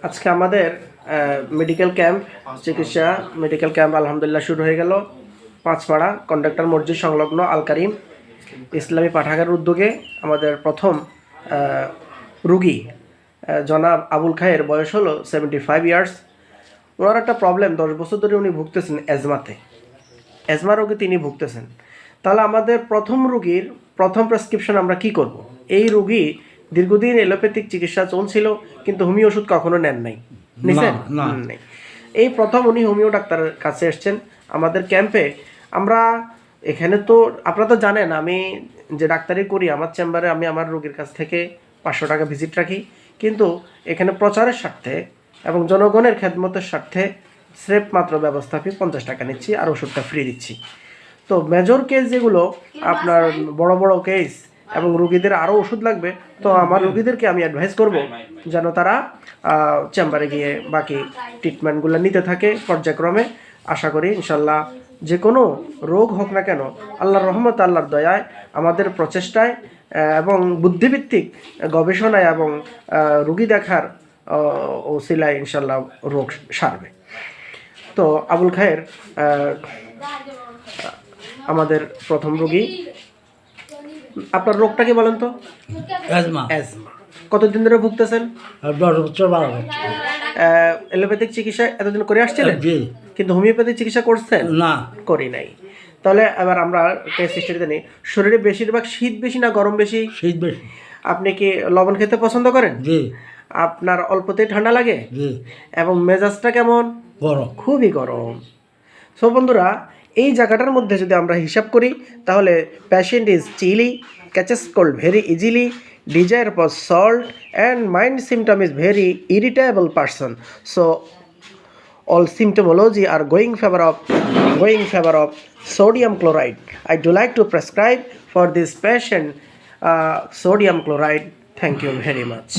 আজকে আমাদের medical camp চিকিৎসা মেডিকেল ক্যাম্প আলহামদুলিল্লাহ শুরু হয়ে গেল। পাঁচপাড়া কন্ডাক্টর মসজিদ সংলগ্ন আল কারিম ইসলামী পাঠাগারের উদ্যোগে আমাদের প্রথম রুগী জনাব আবুল খায়ের বয়স হলো 75 ইয়ার্স। ওনার একটা প্রবলেম, 10 বছর ধরে উনি ভুগতেছেন অ্যাজমা রোগে তিনি ভুগতেছেন। তাহলে আমাদের প্রথম রুগীর প্রথম প্রেসক্রিপশন আমরা কি করব? এই রুগী দীর্ঘদিন এলোপ্যাথিক চিকিৎসা চলছিল, কিন্তু হোমিও ওষুধ কখনো নেন নাই, নিছেন? নেই। এই প্রথম উনি হোমিও ডাক্তারের কাছে এসছেন আমাদের ক্যাম্পে। আমরা এখানে তো আপনারা তো জানেন, আমি যে ডাক্তারি করি আমার চেম্বারে আমি আমার রোগীর কাছ থেকে 500 টাকা ভিজিট রাখি, কিন্তু এখানে প্রচারের স্বার্থে এবং জনগণের খেদমতের স্বার্থে স্রেফ মাত্র ব্যবস্থা ফি 50 টাকা নিচ্ছি আর ওষুধটা ফ্রি দিচ্ছি। তো মেজর কেস যেগুলো আপনার বড় বড় কেস এবং রুগীদের আরও ওষুধ লাগবে, তো আমার রুগীদেরকে আমি অ্যাডভাইস করব যেন তারা চেম্বারে গিয়ে বাকি ট্রিটমেন্টগুলো নিতে থাকে পর্যায়ক্রমে। আশা করি ইনশাল্লাহ যে কোনো রোগ হোক না কেন, আল্লাহর রহমত আল্লাহর দয়ায় আমাদের প্রচেষ্টায় এবং বুদ্ধিভিত্তিক গবেষণায় এবং রুগী দেখার ওসিলায় ইনশাল্লাহ রোগ সারবে। তো আবুল খায়ের আমাদের প্রথম রোগী। আপনার রোগটা কি বলেন তো? অ্যাজমা। কতদিন ধরে ভুগতেছেন? 10 বছর 12 বছর। এলোপ্যাথিক চিকিৎসা এতদিন করে আসছিলেন? জি। কিন্তু হোমিওপ্যাথিক চিকিৎসা করছেন? না, করি নাই। তাহলে এবার আমরা টেস্ট হিস্ট্রিতে নিই। শরীরে বেশিরভাগ শীত বেশি না গরম বেশি? শীত বেশি। আপনি কি লবণ খেতে পছন্দ করেন? জি। আপনার অল্পতেই ঠান্ডা লাগে? জি। এবং মেজাজটা কেমন? গরম। খুবই গরম। সো বন্ধুরা, এই জায়গাটার মধ্যে যদি আমরা হিসাব করি তাহলে patient is chilly, catches cold very easily, desire for salt, and mind symptom is very irritable person. So all symptomology are going favor of sodium chloride. I do like to prescribe for this patient sodium chloride. Thank you very much.